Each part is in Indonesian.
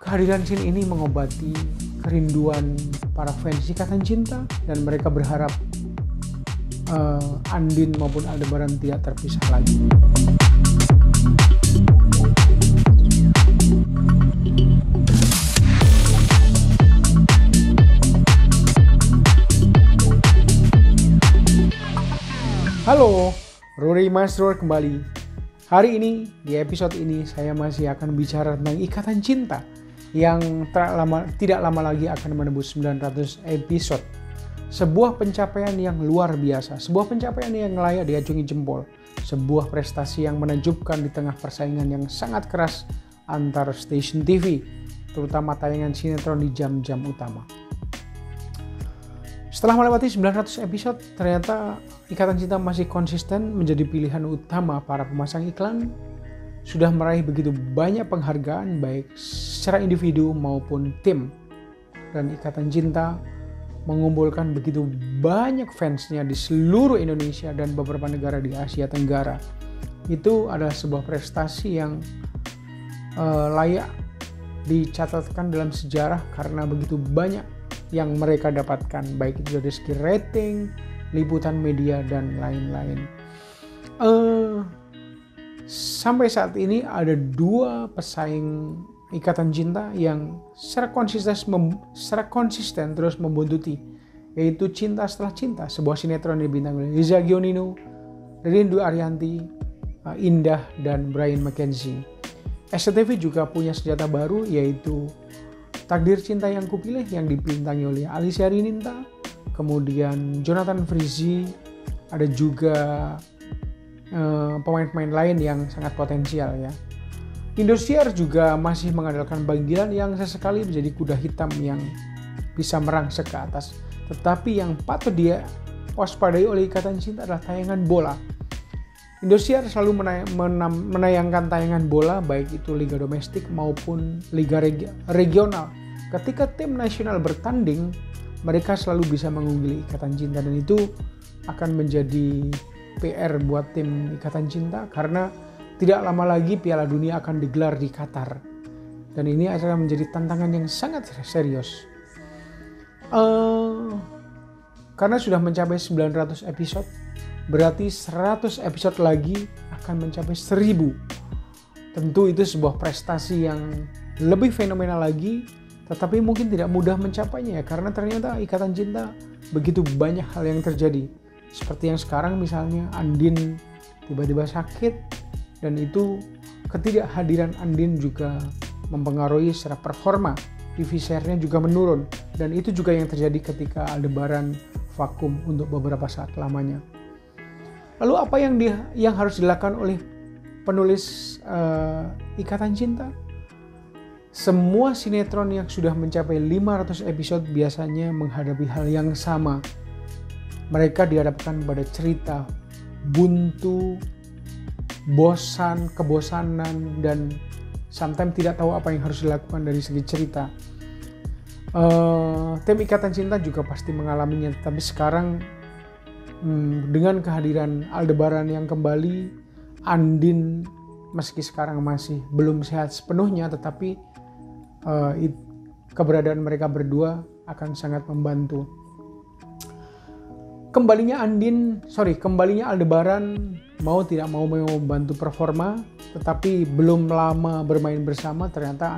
Kehadiran scene ini mengobati kerinduan para fans Ikatan Cinta dan mereka berharap Andin maupun Aldebaran tidak terpisah lagi. Halo, Rory Masrur kembali. Hari ini, di episode ini saya masih akan bicara tentang Ikatan Cinta yang tidak lama lagi akan menembus 900 episode. Sebuah pencapaian yang luar biasa, sebuah pencapaian yang layak diacungi jempol, sebuah prestasi yang menakjubkan di tengah persaingan yang sangat keras antar stasiun TV, terutama tayangan sinetron di jam-jam utama. Setelah melewati 900 episode, ternyata Ikatan Cinta masih konsisten menjadi pilihan utama para pemasang iklan, sudah meraih begitu banyak penghargaan baik secara individu maupun tim. Dan Ikatan Cinta mengumpulkan begitu banyak fansnya di seluruh Indonesia dan beberapa negara di Asia Tenggara. Itu adalah sebuah prestasi yang layak dicatatkan dalam sejarah karena begitu banyak yang mereka dapatkan, baik itu dari segi rating, liputan media, dan lain-lain. Sampai saat ini ada dua pesaing Ikatan Cinta yang secara konsisten terus membuntuti, yaitu Cinta Setelah Cinta, sebuah sinetron yang dibintangi oleh Liza Gionino, Rindu Arianti, Indah, dan Brian McKenzie. SCTV juga punya senjata baru, yaitu Takdir Cinta Yang Kupilih yang dibintangi oleh Alicia Rininta, kemudian Jonathan Frizzy, ada juga pemain-pemain lain yang sangat potensial ya. Indosiar juga masih mengandalkan panggilan yang sesekali menjadi kuda hitam yang bisa merangsek ke atas. Tetapi yang patut dia waspadai oleh Ikatan Cinta adalah tayangan bola. Indosiar selalu menayangkan tayangan bola baik itu liga domestik maupun liga regional. Ketika tim nasional bertanding, mereka selalu bisa mengungguli Ikatan Cinta, dan itu akan menjadi PR buat tim Ikatan Cinta karena tidak lama lagi Piala Dunia akan digelar di Qatar. Dan ini akan menjadi tantangan yang sangat serius. Karena sudah mencapai 900 episode, berarti 100 episode lagi akan mencapai 1000. Tentu itu sebuah prestasi yang lebih fenomenal lagi, tetapi mungkin tidak mudah mencapainya ya, karena ternyata Ikatan Cinta begitu banyak hal yang terjadi. Seperti yang sekarang misalnya Andin tiba-tiba sakit, dan itu ketidakhadiran Andin juga mempengaruhi secara performa. TV share-nya juga menurun, dan itu juga yang terjadi ketika Aldebaran vakum untuk beberapa saat lamanya. Lalu apa yang harus dilakukan oleh penulis Ikatan Cinta? Semua sinetron yang sudah mencapai 500 episode biasanya menghadapi hal yang sama. Mereka dihadapkan pada cerita buntu, bosan, kebosanan, dan sometimes tidak tahu apa yang harus dilakukan dari segi cerita. Tim Ikatan Cinta juga pasti mengalaminya, tapi sekarang dengan kehadiran Aldebaran yang kembali, Andin meski sekarang masih belum sehat sepenuhnya, tetapi keberadaan mereka berdua akan sangat membantu. Kembalinya Aldebaran mau tidak mau membantu performa, tetapi belum lama bermain bersama ternyata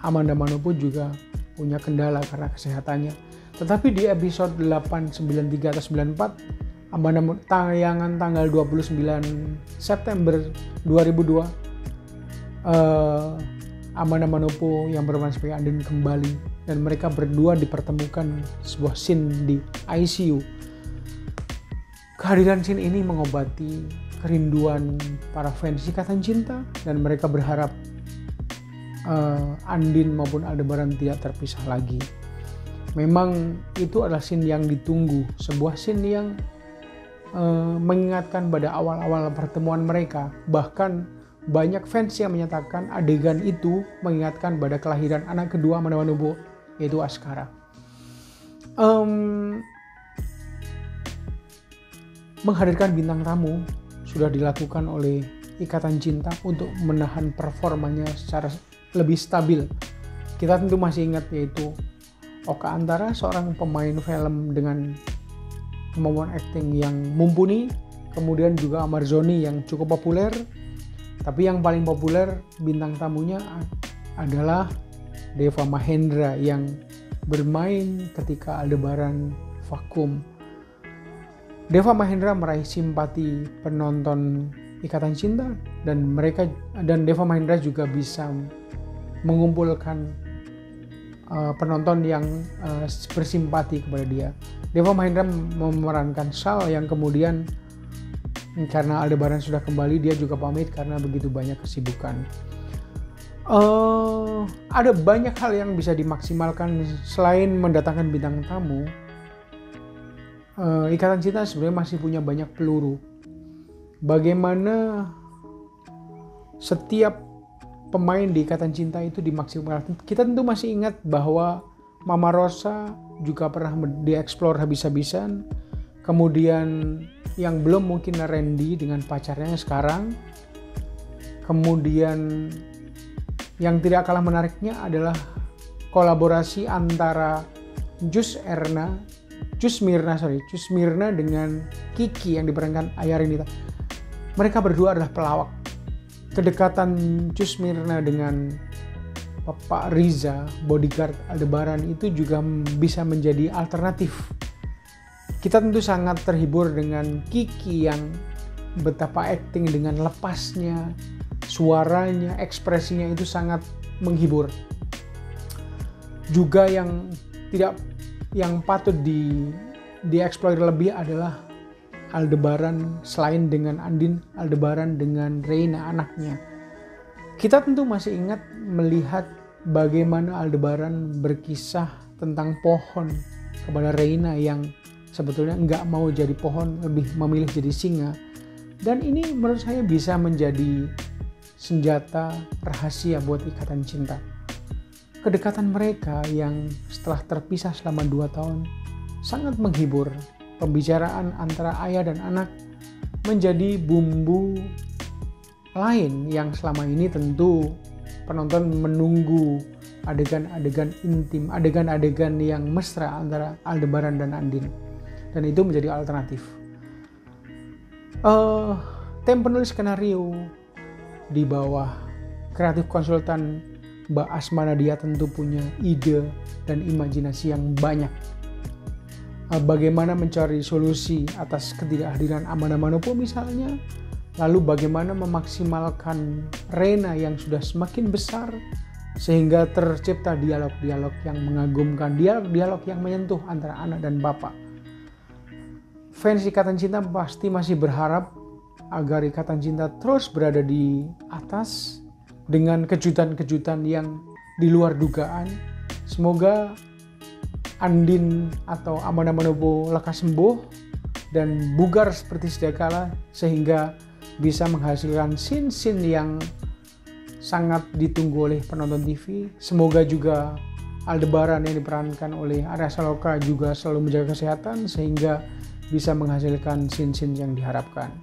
Amanda Manopo juga punya kendala karena kesehatannya. Tetapi di episode 893 atau 94, tayangan tanggal 29 September 2002, Amanda Manopo yang berperan sebagai Andin kembali, dan mereka berdua dipertemukan sebuah scene di ICU. Kehadiran scene ini mengobati kerinduan para fans Ikatan Cinta dan mereka berharap Andin maupun Aldebaran tidak terpisah lagi. Memang itu adalah scene yang ditunggu, sebuah scene yang mengingatkan pada awal-awal pertemuan mereka. Bahkan banyak fans yang menyatakan adegan itu mengingatkan pada kelahiran anak kedua Amanda Manopo, yaitu Askara. Menghadirkan bintang tamu sudah dilakukan oleh Ikatan Cinta untuk menahan performanya secara lebih stabil. Kita tentu masih ingat yaitu Oka Antara, seorang pemain film dengan kemampuan akting yang mumpuni. Kemudian juga Amarzoni yang cukup populer. Tapi yang paling populer bintang tamunya adalah Deva Mahendra yang bermain ketika Aldebaran vakum. Deva Mahendra meraih simpati penonton Ikatan Cinta dan Deva Mahendra juga bisa mengumpulkan penonton yang bersimpati kepada dia. Deva Mahendra memerankan Sal yang kemudian karena Aldebaran sudah kembali, dia juga pamit karena begitu banyak kesibukan. Ada banyak hal yang bisa dimaksimalkan selain mendatangkan bintang tamu. Ikatan Cinta sebenarnya masih punya banyak peluru. Bagaimana setiap pemain di Ikatan Cinta itu dimaksimalkan. Kita tentu masih ingat bahwa Mama Rosa juga pernah dieksplor habis-habisan. Kemudian yang belum mungkin Randy dengan pacarnya sekarang. Kemudian yang tidak kalah menariknya adalah kolaborasi antara Jus Mirna dengan Kiki yang diperankan Ayarinita. Mereka berdua adalah pelawak. Kedekatan Jus Mirna dengan Bapak Riza, bodyguard Aldebaran, itu juga bisa menjadi alternatif. Kita tentu sangat terhibur dengan Kiki yang betapa akting dengan lepasnya, suaranya, ekspresinya itu sangat menghibur. Juga yang patut dieksplor lebih adalah Aldebaran selain dengan Andin, Aldebaran dengan Reina anaknya. Kita tentu masih ingat melihat bagaimana Aldebaran berkisah tentang pohon kepada Reina yang sebetulnya nggak mau jadi pohon, lebih memilih jadi singa. Dan ini menurut saya bisa menjadi senjata rahasia buat Ikatan Cinta. Kedekatan mereka yang setelah terpisah selama 2 tahun sangat menghibur. Pembicaraan antara ayah dan anak menjadi bumbu lain yang selama ini tentu penonton menunggu adegan-adegan intim, adegan-adegan yang mesra antara Aldebaran dan Andin. Dan itu menjadi alternatif. Tim penulis skenario di bawah kreatif konsultan Mbak Asma Nadia tentu punya ide dan imajinasi yang banyak. Bagaimana mencari solusi atas ketidakhadiran Amanda Manopo misalnya, lalu bagaimana memaksimalkan Reina yang sudah semakin besar sehingga tercipta dialog-dialog yang mengagumkan, dialog-dialog yang menyentuh antara anak dan bapak. Fans Ikatan Cinta pasti masih berharap agar Ikatan Cinta terus berada di atas dengan kejutan-kejutan yang di luar dugaan. Semoga Andin atau Amanda Manopo lekas sembuh dan bugar seperti sedia kala sehingga bisa menghasilkan scene-scene yang sangat ditunggu oleh penonton TV. Semoga juga Aldebaran yang diperankan oleh Arya Saloka juga selalu menjaga kesehatan sehingga bisa menghasilkan scene-scene yang diharapkan.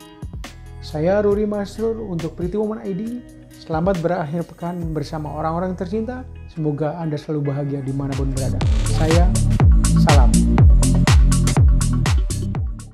Saya Ruri Masrur untuk Pretty Woman ID. Selamat berakhir pekan bersama orang-orang tercinta. Semoga Anda selalu bahagia dimanapun berada. Salam.